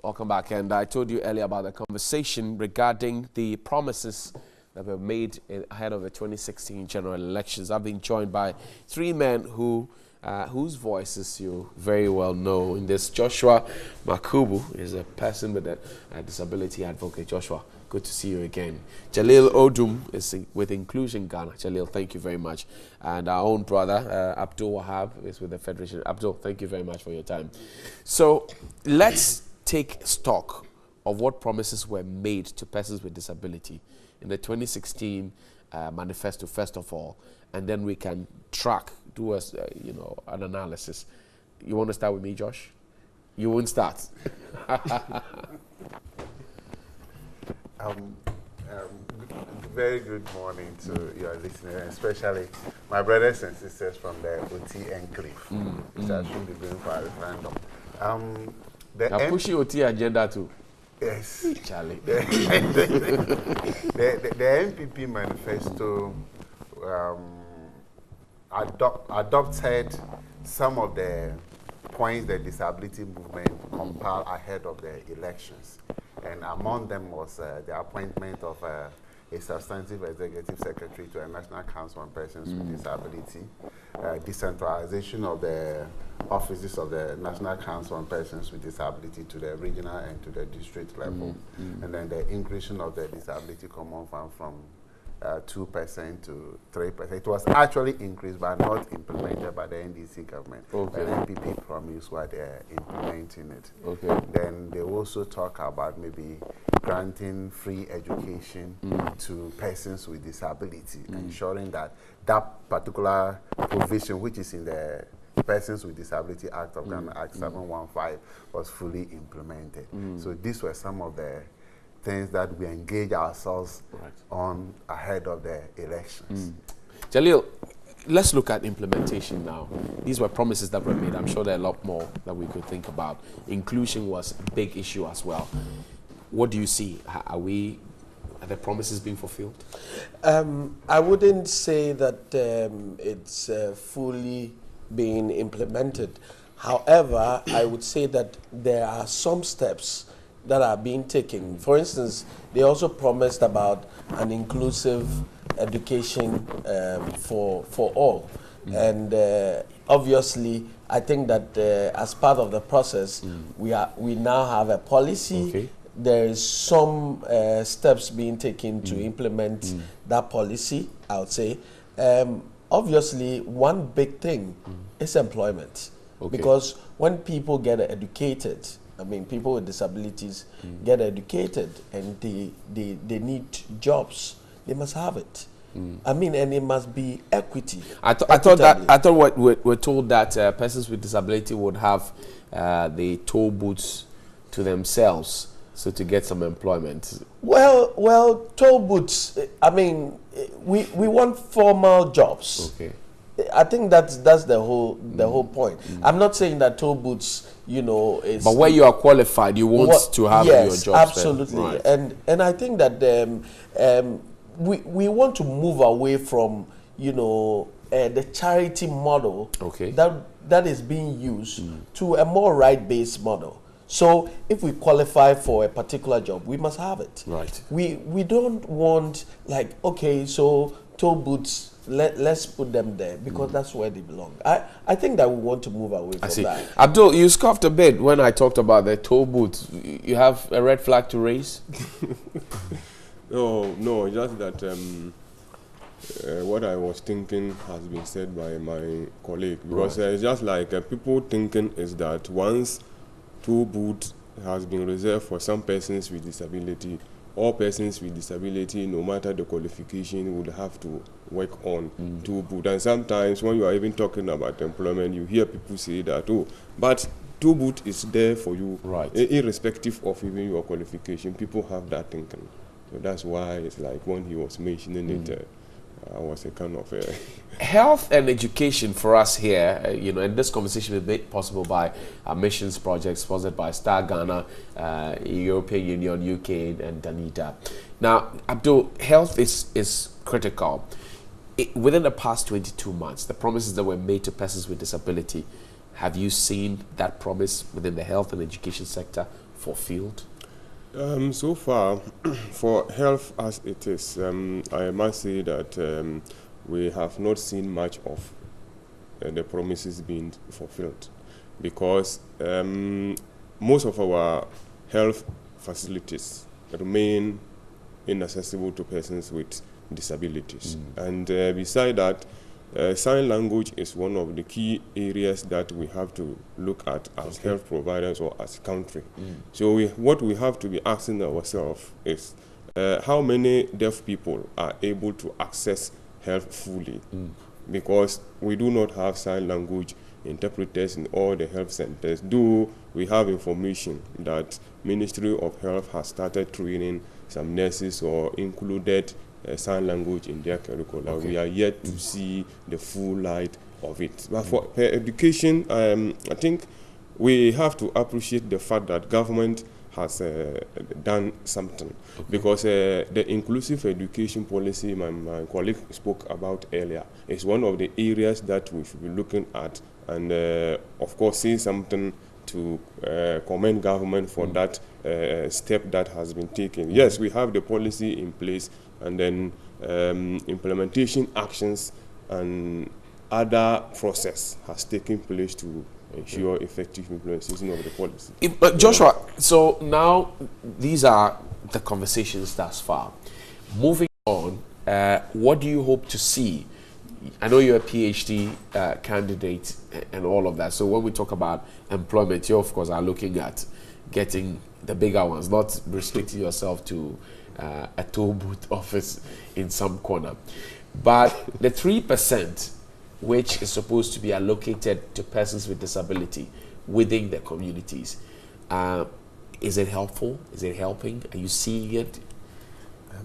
Welcome back. And I told you earlier about the conversation regarding the promises that were made ahead of the 2016 general elections. I've been joined by three men whose voices you very well know. In this, Joshua Makubu is a person with a disability advocate. Joshua, good to see you again. Jalil Odum is with Inclusion Ghana. Jalil, thank you very much. And our own brother, Abdul Wahab, is with the Federation. Abdul, thank you very much for your time. So let's take stock of what promises were made to persons with disability in the 2016 manifesto, first of all, and then we can track, do an analysis. You want to start with me, Josh? You won't start. Very good morning to your listeners, especially my brothers and sisters from the OT Enclave, which I should be going for a referendum. Now pushing OT agenda too. Yes. Charlie. The NPP manifesto adopted some of the points the disability movement compiled ahead of the elections. And among them was the appointment of a substantive executive secretary to a National Council on Persons with Disability, decentralization of the offices of the National Council on Persons with Disability to the regional and to the district level, and then the increase of the Disability Common Fund from 2% to 3%. It was actually increased but not implemented by the NDC government. Okay. The NPP promised what they're implementing it. Okay. Then they also talk about maybe granting free education to persons with disability, ensuring that that particular provision, which is in the Persons with Disability Act of Ghana, Act 715, was fully implemented. So these were some of the things that we engage ourselves on ahead of the elections. Jalil, let's look at implementation now. These were promises that were made. I'm sure there are a lot more that we could think about. Inclusion was a big issue as well. What do you see? Are the promises being fulfilled? I wouldn't say that it's fully being implemented. However, I would say that there are some steps that are being taken. For instance, they also promised about an inclusive education for all. And obviously, I think that as part of the process, we now have a policy. Okay. There is some steps being taken to implement that policy, I would say. Obviously, one big thing is employment. Okay. Because when people get educated, I mean, people with disabilities get educated and they need jobs. They must have it. I mean, and it must be equity. I thought we're told that persons with disability would have the toll booths to themselves, so to get some employment. Well, toll booths. I mean, we want formal jobs. Okay. I think that's the whole point. I'm not saying that toll booths, is. But where you are qualified, you want to have your job. Absolutely. Right. And I think that we want to move away from the charity model that is being used to a more right-based model. So if we qualify for a particular job, we must have it. Right. We don't want so toll booths. Let's put them there because that's where they belong. I think that we want to move away from that. Abdul, you scoffed a bit when I talked about the toll booths. You have a red flag to raise? No, just that what I was thinking has been said by my colleague. Because it's just like people thinking is that once toll booth has been reserved for some persons with disability, all persons with disability, no matter the qualification, would have to work on toll booth. And sometimes when you are even talking about employment, you hear people say that, but toll booth is there for you, right? Irrespective of even your qualification. People have that thinking. So that's why it's like when he was mentioning it, I was a kind of health and education for us here, and this conversation is made possible by our missions project sponsored by Star Ghana, European Union, UK, and Danita. Now, Abdul, health is critical. Within the past 22 months, the promises that were made to persons with disability, have you seen that promise within the health and education sector fulfilled? So far, for health as it is, I must say that we have not seen much of the promises being fulfilled, because most of our health facilities remain inaccessible to persons with disabilities. And beside that, sign language is one of the key areas that we have to look at as health providers or as a country. So what we have to be asking ourselves is how many deaf people are able to access health fully, because we do not have sign language interpreters in all the health centers, though we have information that Ministry of Health has started training some nurses or included sign language in their curricula. We are yet to see the full light of it. But for education, I think we have to appreciate the fact that government has done something, because the inclusive education policy my colleague spoke about earlier is one of the areas that we should be looking at, and of course say something to commend government for that step that has been taken. Yes, we have the policy in place, and then implementation actions and other process has taken place to ensure effective implementation of the policy. Joshua, so now these are the conversations thus far. Moving on, what do you hope to see? I know you're a PhD candidate and all of that. So when we talk about employment, you of course are looking at getting the bigger ones, not restricting yourself to a toll booth office in some corner. But the 3%, which is supposed to be allocated to persons with disability within the communities, is it helpful? Is it helping? Are you seeing it?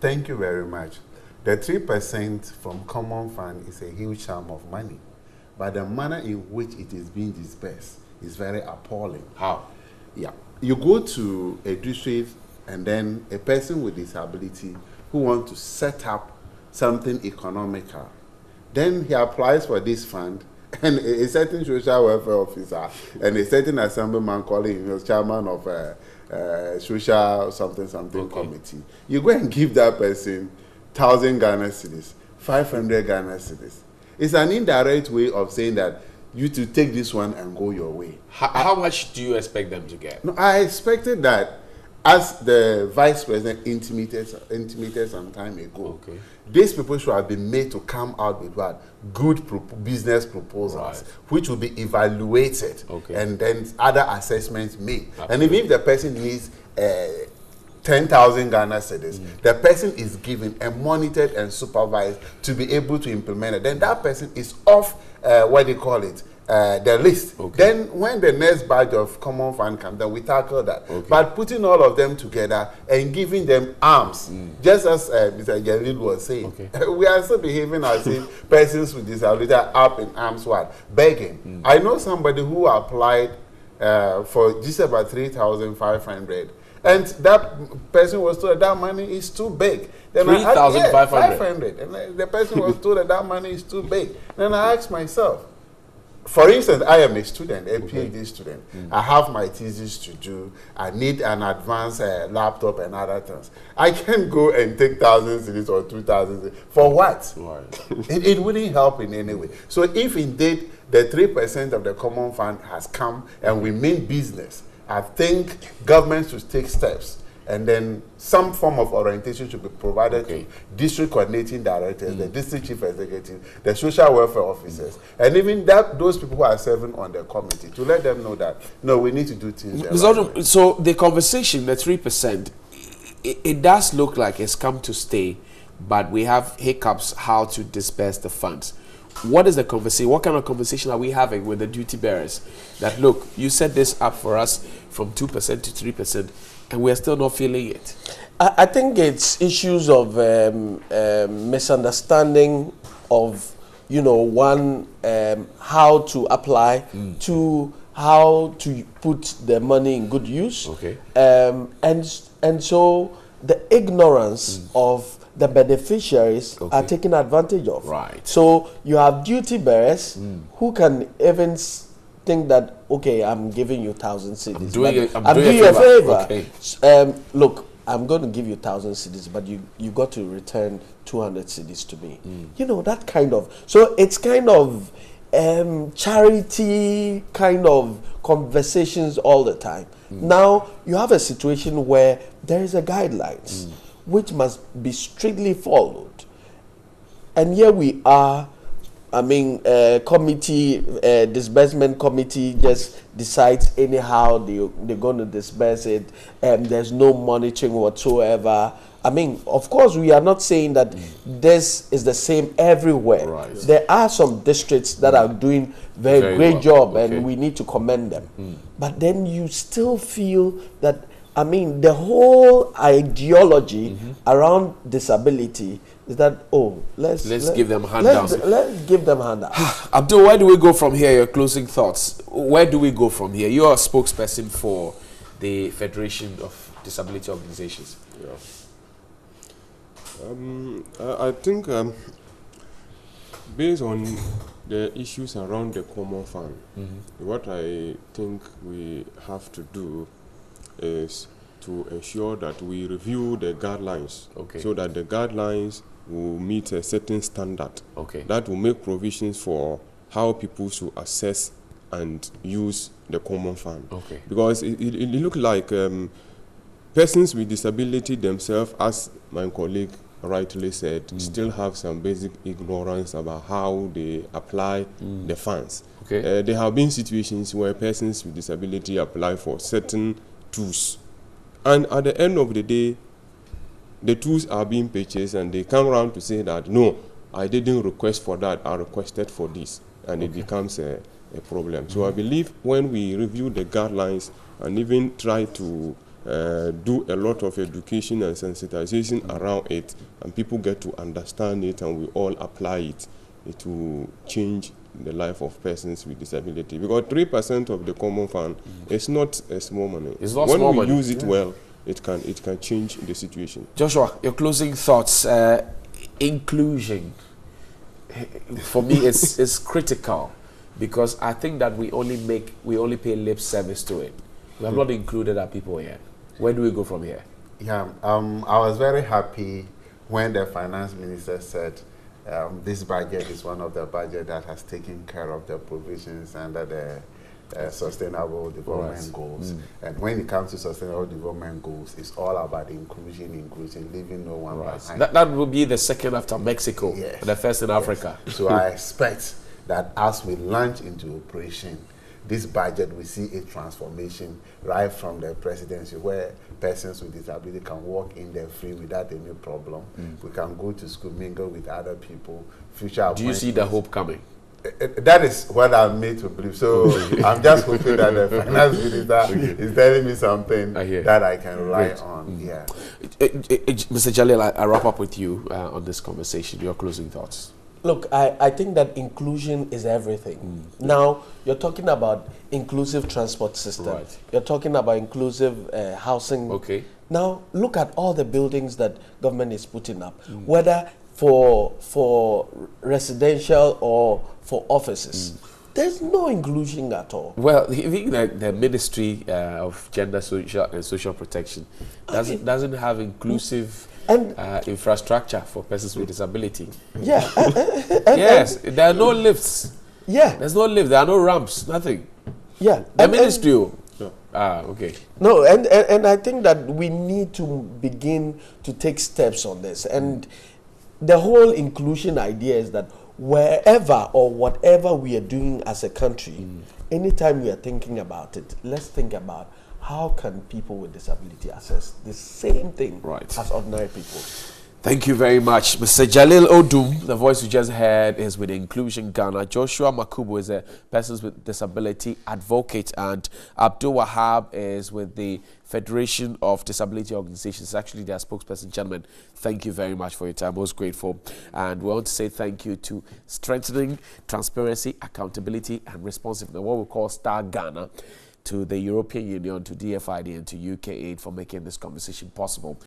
Thank you very much. The 3% from common fund is a huge sum of money, but the manner in which it is being dispersed is very appalling. How? Yeah. You go to a district, and then a person with disability who wants to set up something economical, then he applies for this fund, and a certain social welfare officer and a certain assemblyman calling him chairman of social something committee. You go and give that person 1,000 Ghana cedis, 500 Ghana cedis. It's an indirect way of saying that you to take this one and go your way. How much do you expect them to get? No, I expected that, as the vice president intimated some time ago. These people should have been made to come out with what? Good business proposals, which will be evaluated, and then other assessments made. And even if the person needs 10,000 Ghana cedis, the person is given and monitored and supervised to be able to implement it. Then that person is off, what do you call it, the list. Then when the next batch of common fund comes, then we tackle that. But putting all of them together and giving them arms, just as Mr. Jalil was saying, we are still behaving as if persons with disability are up in arms, begging. I know somebody who applied for just about 3,500. And that person was told that money is too big. 3,500. And the person was told that money is too big. Then I asked myself, for instance, I am a student, a PhD student. I have my thesis to do. I need an advanced laptop and other things. I can't go and take 1,000 cedis or 2,000 cedis. For what? It wouldn't help in any way. So if indeed the 3% of the common fund has come and we mean business, I think government should take steps, and then some form of orientation should be provided to district coordinating directors, the district chief executive, the social welfare officers, and even those people who are serving on the committee, to let them know that, no, we need to do things. So the conversation, the 3%, it does look like it's come to stay, but we have hiccups how to disperse the funds. What is the conversation? What kind of conversation are we having with the duty bearers? That, look, you set this up for us from 2% to 3%, and we're still not feeling it. I think it's issues of misunderstanding of, how to apply, to how to put the money in good use. And so the ignorance of the beneficiaries are taken advantage of. So you have duty bearers who can even think that, okay, I'm giving you 1,000 cedis. I'm doing you a favor. Okay. Look, I'm going to give you 1,000 cedis, but you got to return 200 cedis to me. You know, that kind of. So it's kind of charity kind of conversations all the time. Now you have a situation where there is a guidelines which must be strictly followed, and here we are. I mean, disbursement committee just decides anyhow they're going to disburse it, and there's no monitoring whatsoever. I mean, of course, we are not saying that this is the same everywhere. Right. There are some districts that are doing very great well. job, Okay. and we need to commend them. But then you still feel that, I mean, the whole ideology around disability is that, oh, let's give them handouts. Let's give them handouts. Abdul, where do we go from here? Your closing thoughts. Where do we go from here? You are a spokesperson for the Federation of Disability Organizations. Yeah. I think based on the issues around the common fund, what I think we have to do is to ensure that we review the guidelines, so that the guidelines will meet a certain standard. That will make provisions for how people should access and use the common fund. Because it looks like persons with disability themselves, as my colleague rightly said, still have some basic ignorance about how they apply the funds. There have been situations where persons with disability apply for certain tools, and at the end of the day, the tools are being purchased, and they come around to say that, no, I didn't request for that, I requested for this, and it becomes a problem. So I believe when we review the guidelines and even try to do a lot of education and sensitization around it, and people get to understand it, and we all apply it, it will change the life of persons with disability. Because 3% of the common fund is not a small money. It's not when small we money. use it well, it can change the situation. Joshua, your closing thoughts. Inclusion, for me, it's critical, because I think that we only pay lip service to it. We have not included our people yet. Where do we go from here? Yeah, I was very happy when the finance minister said this budget is one of the budgets that has taken care of the provisions under the sustainable development goals. And when it comes to sustainable development goals, it's all about inclusion, leaving no one behind. That will be the second after Mexico, the first in Africa. So I expect that as we launch into operation, this budget, we see a transformation right from the presidency, where persons with disability can walk in there free without any problem. We can go to school, mingle with other people. Do you see the hope coming? That is what I'm made to believe. So I'm just hoping that the finance minister is telling me something that I can rely on. Yeah. Mr. Jalil, I wrap up with you on this conversation. Your closing thoughts. Look, I think that inclusion is everything. Now, you're talking about inclusive transport system. You're talking about inclusive housing. Now, look at all the buildings that government is putting up, whether for residential or for offices. There's no inclusion at all. Well, I think that the Ministry of Gender, Social and Social Protection doesn't have inclusive infrastructure for persons with disability. Yes, there are no lifts. There's no lift. There are no ramps. Nothing. The ministry. No, and I think that we need to begin to take steps on this. And the whole inclusion idea is that wherever or whatever we are doing as a country, anytime we are thinking about it, let's think about how can people with disability access the same thing as ordinary people. Thank you very much. Mr. Jalil Odum, the voice you just heard, is with Inclusion Ghana. Joshua Makubu is a persons with disability advocate, and Abdul Wahab is with the Federation of Disability Organizations, actually their spokesperson. Gentlemen, thank you very much for your time. Most grateful. And we want to say thank you to Strengthening Transparency, Accountability and Responsiveness, what we call STAR Ghana, to the European Union, to DFID and to UK Aid for making this conversation possible.